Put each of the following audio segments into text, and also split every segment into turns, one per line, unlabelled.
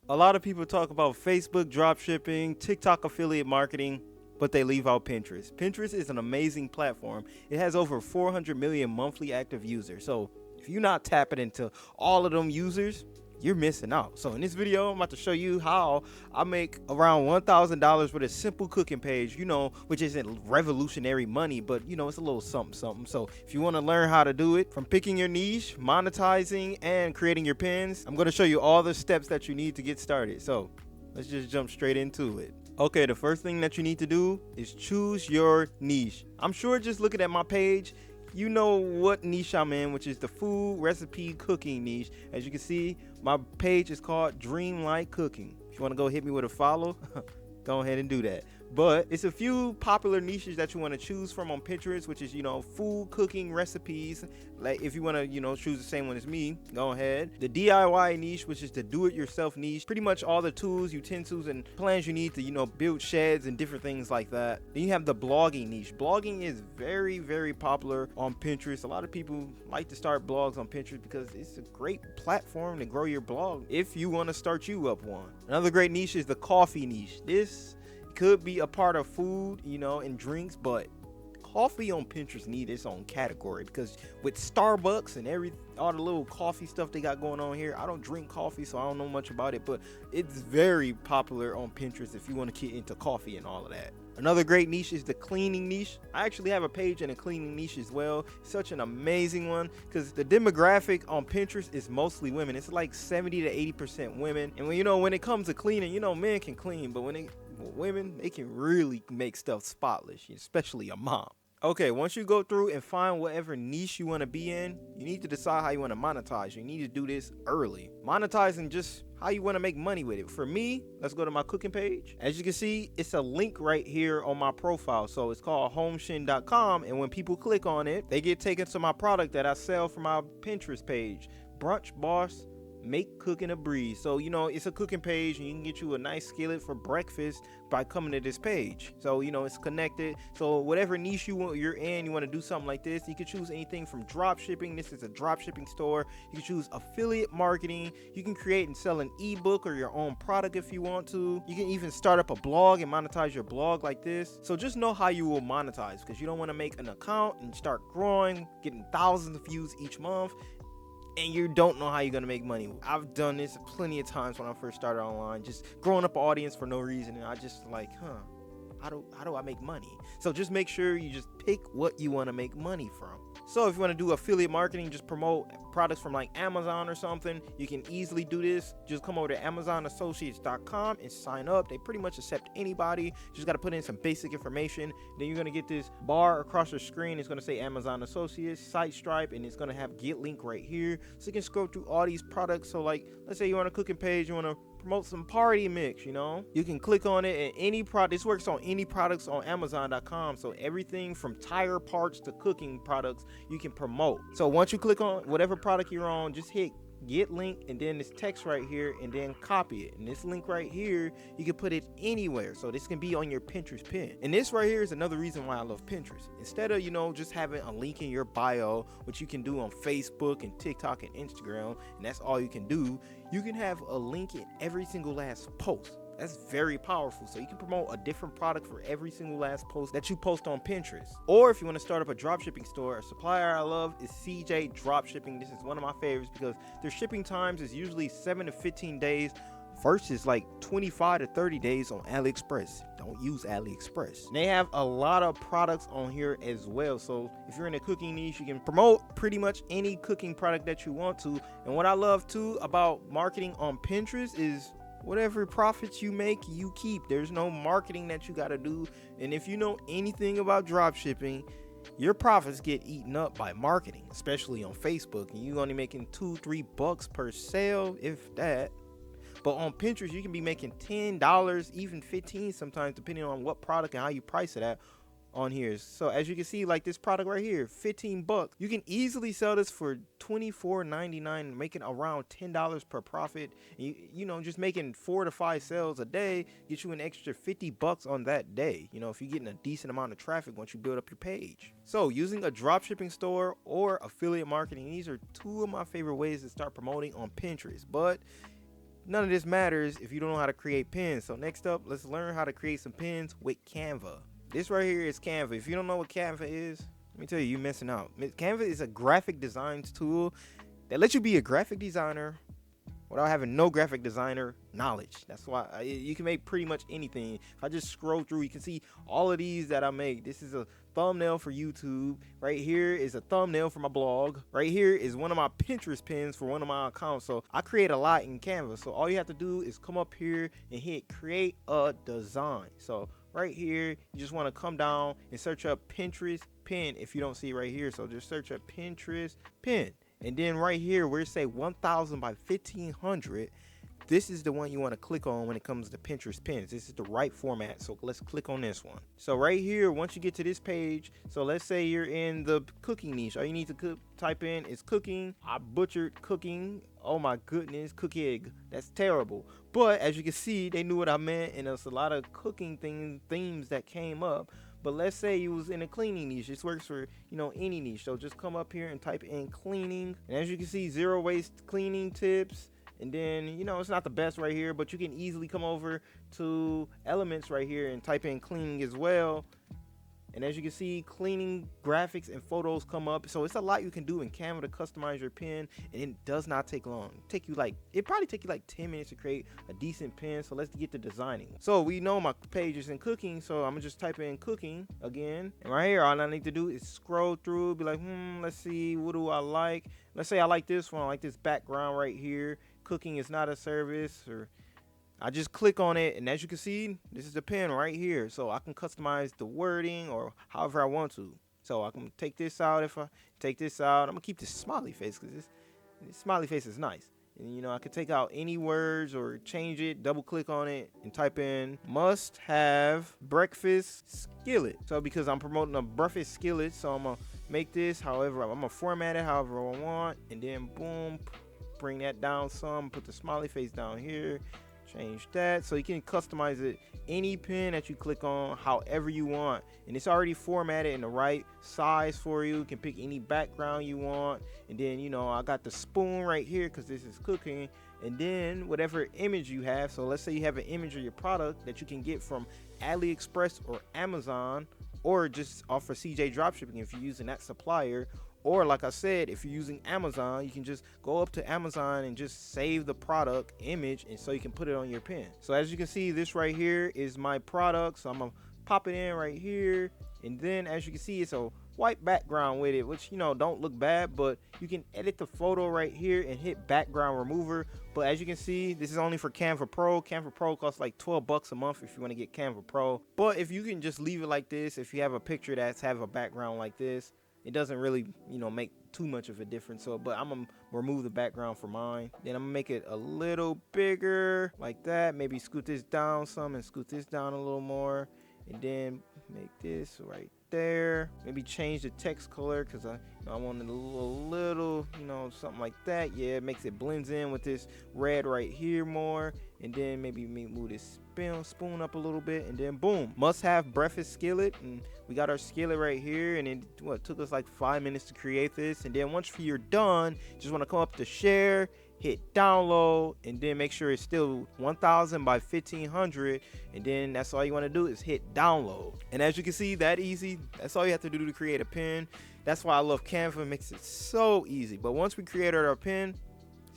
A lot of people talk about Facebook dropshipping, TikTok affiliate marketing, but they leave out Pinterest. Pinterest is an amazing platform. It has over 400 million monthly active users. So if you're not tapping into all of them users, you're missing out. So in this video, I'm about to show you how I make around $1,000 with a simple cooking page, which isn't revolutionary money, but it's a little something something. So if you want to learn how to do it, from picking your niche, monetizing, and creating your pins, I'm going to show you all the steps that you need to get started. So let's just jump straight into it. Okay, the first thing that you need to do is choose your niche. I'm sure just looking at my page, you know what niche I'm in, which is the food recipe cooking niche. As you can see, my page is called Dreamlike Cooking. If you want to go hit me with a follow, go ahead and do that. But it's a few popular niches that you want to choose from on Pinterest, which is, food cooking recipes. Like if you want to, choose the same one as me, go ahead. The DIY niche, which is the do-it-yourself niche. Pretty much all the tools, utensils, and plans you need to, build sheds and different things like that. Then you have the blogging niche. Blogging is very, very popular on Pinterest. A lot of people like to start blogs on Pinterest because it's a great platform to grow your blog if you want to start you up one. Another great niche is the coffee niche. This could be a part of food, and drinks, but coffee on Pinterest need its own category because with Starbucks and all the little coffee stuff they got going on here, I don't drink coffee, so I don't know much about it, but it's very popular on Pinterest if you want to get into coffee and all of that. Another great niche is the cleaning niche. I actually have a page in the cleaning niche as well. Such an amazing one because the demographic on Pinterest is mostly women. It's like 70 to 80% women. And when it comes to cleaning, men can clean, but women, they can really make stuff spotless, especially a mom. Okay, once you go through and find whatever niche you want to be in, you need to decide how you want to monetize. You need to do this early. Monetizing just how you want to make money with it. For me, let's go to my cooking page. As you can see, it's a link right here on my profile. So it's called homeshin.com. And when people click on it, they get taken to my product that I sell from my Pinterest page, Brunch Boss Make Cooking a Breeze. So it's a cooking page and you can get you a nice skillet for breakfast by coming to this page. So it's connected. So whatever niche you're in, you want to do something like this, you can choose anything from drop shipping. This is a drop shipping store. You can choose affiliate marketing. You can create and sell an ebook or your own product if you want to. You can even start up a blog and monetize your blog like this. So just know how you will monetize because you don't want to make an account and start growing, getting thousands of views each month, and you don't know how you're gonna make money. I've done this plenty of times when I first started online, just growing up an audience for no reason, and I just how do I make money? So just make sure you just pick what you want to make money from. So if you want to do affiliate marketing, just promote products from like Amazon or something, you can easily do this. Just come over to amazonassociates.com and sign up. They pretty much accept anybody. You just got to put in some basic information. Then you're going to get this bar across your screen. It's going to say Amazon Associates, Site Stripe, and it's going to have Get Link right here. So you can scroll through all these products. So like, let's say you're on a cooking page, you want to promote some party mix, you can click on it, and any product, this works on any products on amazon.com. So everything from tire parts to cooking products you can promote. So once you click on whatever product you're on, just hit Get Link and then this text right here and then copy it. And this link right here, you can put it anywhere. So this can be on your Pinterest pin. And this right here is another reason why I love Pinterest. Instead of, just having a link in your bio, which you can do on Facebook and TikTok and Instagram, and that's all you can do, you can have a link in every single last post. That's very powerful. So you can promote a different product for every single last post that you post on Pinterest. Or if you want to start up a dropshipping store, a supplier I love is CJ Dropshipping. This is one of my favorites because their shipping times is usually 7 to 15 days versus like 25 to 30 days on AliExpress. Don't use AliExpress. They have a lot of products on here as well. So if you're in a cooking niche, you can promote pretty much any cooking product that you want to. And what I love too about marketing on Pinterest is whatever profits you make, you keep. There's no marketing that you got to do. And if you know anything about drop shipping, your profits get eaten up by marketing, especially on Facebook. And you're only making $2-3 per sale, if that. But on Pinterest, you can be making $10, even $15 sometimes, depending on what product and how you price it at on here. So as you can see, like this product right here, $15. You can easily sell this for $24.99, making around $10 per profit. Just making 4 to 5 sales a day get you an extra $50 on that day. If you're getting a decent amount of traffic once you build up your page. So using a dropshipping store or affiliate marketing, these are two of my favorite ways to start promoting on Pinterest. But none of this matters if you don't know how to create pins. So next up, let's learn how to create some pins with Canva. This right here is Canva. If you don't know what Canva is, let me tell you, you're missing out. Canva is a graphic design tool that lets you be a graphic designer without having no graphic designer knowledge. That's why you can make pretty much anything. If I just scroll through, you can see all of these that I make. This is a thumbnail for YouTube. Right here is a thumbnail for my blog. Right here is one of my Pinterest pins for one of my accounts. So I create a lot in Canva. So all you have to do is come up here and hit create a design. So right here, you just want to come down and search up Pinterest pin if you don't see it right here. So just search up Pinterest pin. And then right here where it say 1000 by 1500, this is the one you want to click on when it comes to Pinterest pins. This is the right format. So let's click on this one. So right here, once you get to this page, so let's say you're in the cooking niche. All you need to type in is cooking. I butchered cooking. Oh my goodness, cook egg. That's terrible. But as you can see, they knew what I meant, and there's a lot of cooking themes that came up. But let's say you was in a cleaning niche. This works for, any niche. So just come up here and type in cleaning. And as you can see, zero waste cleaning tips. And then, it's not the best right here, but you can easily come over to elements right here and type in cleaning as well. And as you can see, cleaning graphics and photos come up. So it's a lot you can do in Canva to customize your pin, and it does not take long. It probably take you like 10 minutes to create a decent pin. So let's get to designing. So we know my page is in cooking, so I'm gonna just type in cooking again. And right here, all I need to do is scroll through, be like, let's see, what do I like? Let's say I like this one. I like this background right here. Cooking is not a service, or I just click on it, and as you can see, this is the pin right here. So I can customize the wording or however I want to. So I can take this out. If I take this out, I'm gonna keep this smiley face because this smiley face is nice. And I can take out any words or change it, double click on it, and type in must have breakfast skillet. So because I'm promoting a breakfast skillet, so I'm gonna make this however, I'm gonna format it however I want, and then boom, bring that down some, put the smiley face down here, change that. So you can customize it any pin that you click on however you want, and it's already formatted in the right size for you. You can pick any background you want, and then I got the spoon right here because this is cooking, and then whatever image you have. So let's say you have an image of your product that you can get from AliExpress or Amazon, or just off of CJ Dropshipping if you're using that supplier. Or like I said, if you're using Amazon, you can just go up to Amazon and just save the product image, and so you can put it on your pin. So as you can see, this right here is my product. So I'm gonna pop it in right here, and then as you can see, it's a white background with it, which don't look bad, but you can edit the photo right here and hit background remover. But as you can see, this is only for Canva Pro. Canva Pro costs like $12 a month if you want to get Canva Pro. But if you can just leave it like this, if you have a picture that's have a background like this, it doesn't really, make too much of a difference. So, but I'm gonna remove the background for mine. Then I'm gonna make it a little bigger like that. Maybe scoot this down some and scoot this down a little more. And then make this right there. Maybe change the text color because I want it a little, something like that. Yeah, it makes it blends in with this red right here more. And then maybe move this spoon up a little bit, and then boom, must have breakfast skillet. And we got our skillet right here, and it took us like 5 minutes to create this. And then once you're done, just want to come up to share, hit download, and then make sure it's still 1000 by 1500, and then that's all you want to do is hit download. And as you can see, that easy. That's all you have to do to create a pin. That's why I love Canva. It makes it so easy. But once we created our pin,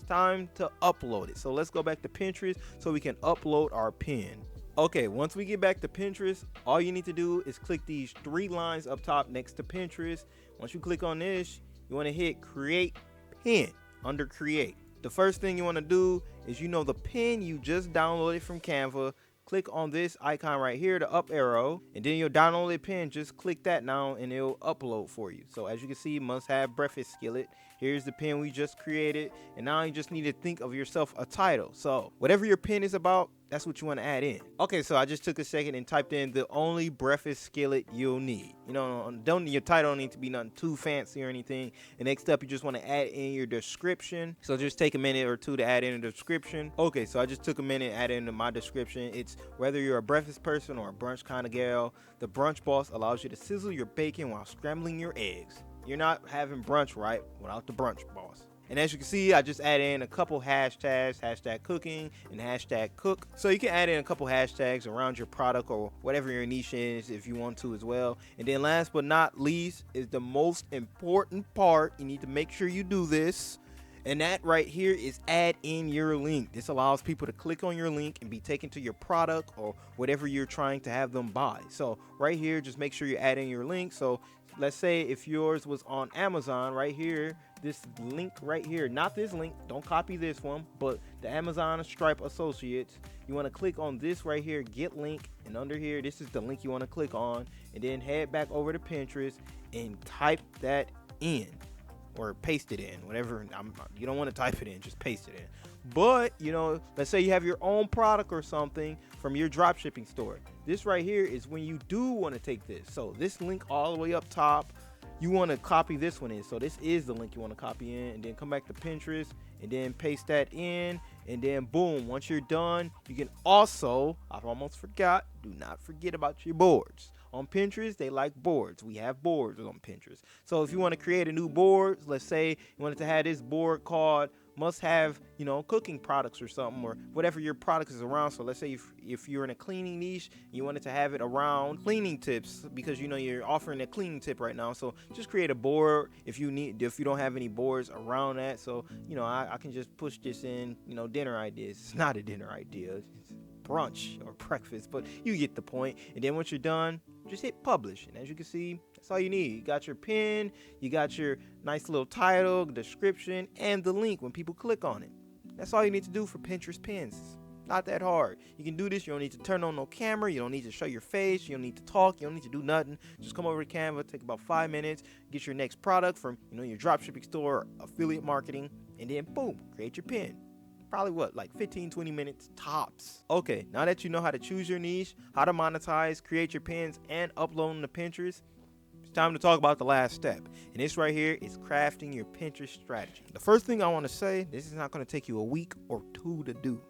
time to upload it. So let's go back to Pinterest so we can upload our pin. Okay, once we get back to Pinterest, all you need to do is click these 3 lines up top next to Pinterest. Once you click on this, you want to hit create pin under create. The first thing you want to do is the pin you just downloaded from Canva. Click on this icon right here, the up arrow, and then your downloaded pin, just click that now and it'll upload for you. So as you can see, must have breakfast skillet. Here's the pin we just created, and now you just need to think of yourself a title. So whatever your pin is about, that's what you want to add in. Okay, so I just took a second and typed in the only breakfast skillet you'll need. Your title don't need to be nothing too fancy or anything. And next up, you just want to add in your description. So just take a minute or two to add in a description. Okay, so I just took a minute to add into my description. It's whether you're a breakfast person or a brunch kind of gal, the Brunch Boss allows you to sizzle your bacon while scrambling your eggs. You're not having brunch right without the Brunch Boss. And as you can see, I just added in a couple hashtags, hashtag cooking and hashtag cook. So you can add in a couple hashtags around your product or whatever your niche is if you want to as well. And then last but not least is the most important part. You need to make sure you do this. And that right here is add in your link. This allows people to click on your link and be taken to your product or whatever you're trying to have them buy. So right here, just make sure you add in your link. So let's say if yours was on Amazon, right here, this link right here, not this link, don't copy this one, but the Amazon Stripe Associates, you want to click on this right here, get link, and under here, this is the link you want to click on, and then head back over to Pinterest and type that in. Or paste it in, whatever. You don't want to type it in, just paste it in. But, you know, let's say you have your own product or something from your drop shipping store. This right here is when you do want to take this. So this link all the way up top, you want to copy this one in. So this is the link you want to copy in, and then come back to Pinterest and then paste that in, and then boom, once you're done, you can also, I almost forgot, do not forget about your boards. On Pinterest, they like boards. We have boards on Pinterest. So if you want to create a new board, let's say you wanted to have this board called must have, you know, cooking products or something, or whatever your product is around. So let's say if you're in a cleaning niche, you wanted to have it around cleaning tips because, you know, you're offering a cleaning tip right now. So just create a board if you don't have any boards around that. So, you know, I can just push this in, you know, dinner ideas. It's not a dinner idea. It's brunch or breakfast, but you get the point. And then once you're done, just hit publish, and as you can see, that's all you need. You got your pin, you got your nice little title, description, and the link when people click on it. That's all you need to do for Pinterest pins. Not that hard. You can do this. You don't need to turn on no camera. You don't need to show your face. You don't need to talk. You don't need to do nothing. Just come over to Canva, take about 5 minutes, get your next product from, you know, your dropshipping store, affiliate marketing, and then boom, create your pin. Probably what, like 15-20 minutes tops. Okay, now that you know how to choose your niche, how to monetize, create your pins, and upload them to Pinterest, it's time to talk about the last step. And this right here is crafting your Pinterest strategy. The first thing I want to say, this is not going to take you a week or two to do.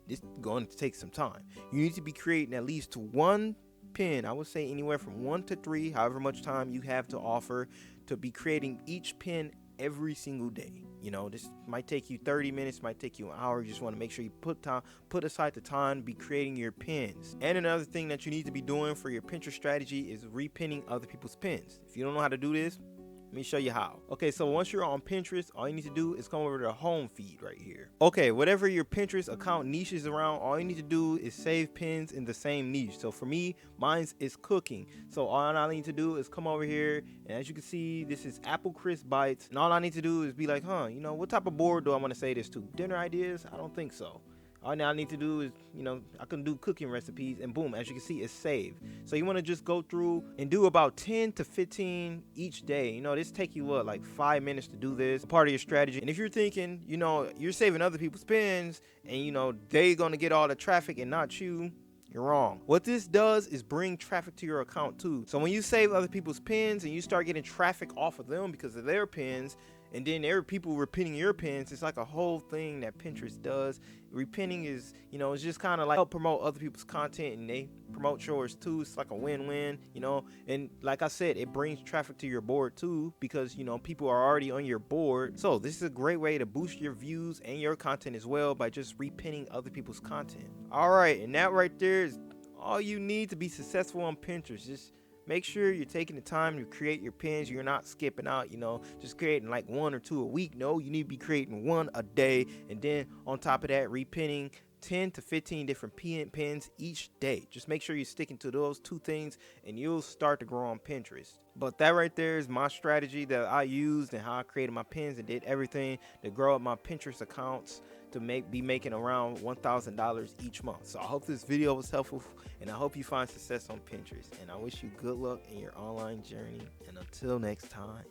This is going to take some time. You need to be creating at least one pin. I would say anywhere from 1 to 3, however much time you have to offer to be creating each pin every single day. You know, this might take you 30 minutes, might take you an hour. You just want to make sure you put aside the time to be creating your pins. And another thing that you need to be doing for your Pinterest strategy is repinning other people's pins. If you don't know how to do this, let me show you how. Okay, so once you're on Pinterest, all you need to do is come over to the home feed right here. Okay, whatever your Pinterest account niche is around, all you need to do is save pins in the same niche. So for me, mine's is cooking. So all I need to do is come over here, and as you can see, this is Apple Crisp Bites. And all I need to do is be like, you know, what type of board do I want to say this to? Dinner ideas? I don't think so. All now I need to do is, you know, I can do cooking recipes, and boom, as you can see, it's saved. So you want to just go through and do about 10 to 15 each day. You know, this take you what, like 5 minutes to do this, part of your strategy. And if you're thinking, you know, you're saving other people's pins and, you know, they're going to get all the traffic and not you, you're wrong. What this does is bring traffic to your account too. So when you save other people's pins and you start getting traffic off of them because of their pins, and then there are people repinning your pins, it's like a whole thing that Pinterest does. Repinning is, you know, it's just kind of like help promote other people's content, and they promote yours too. It's like a win-win, you know. And like I said, it brings traffic to your board too, because, you know, people are already on your board. So this is a great way to boost your views and your content as well by just repinning other people's content. All right, and that right there is all you need to be successful on Pinterest. Just make sure you're taking the time to create your pins. You're not skipping out, you know, just creating like 1 or 2 a week. No, you need to be creating 1 a day. And then on top of that, repinning 10 to 15 different pins each day. Just make sure you're sticking to those 2 things and you'll start to grow on Pinterest. But that right there is my strategy that I used and how I created my pins and did everything to grow up my Pinterest accounts to be making around $1,000 each month. So I hope this video was helpful, and I hope you find success on Pinterest. And I wish you good luck in your online journey. And until next time.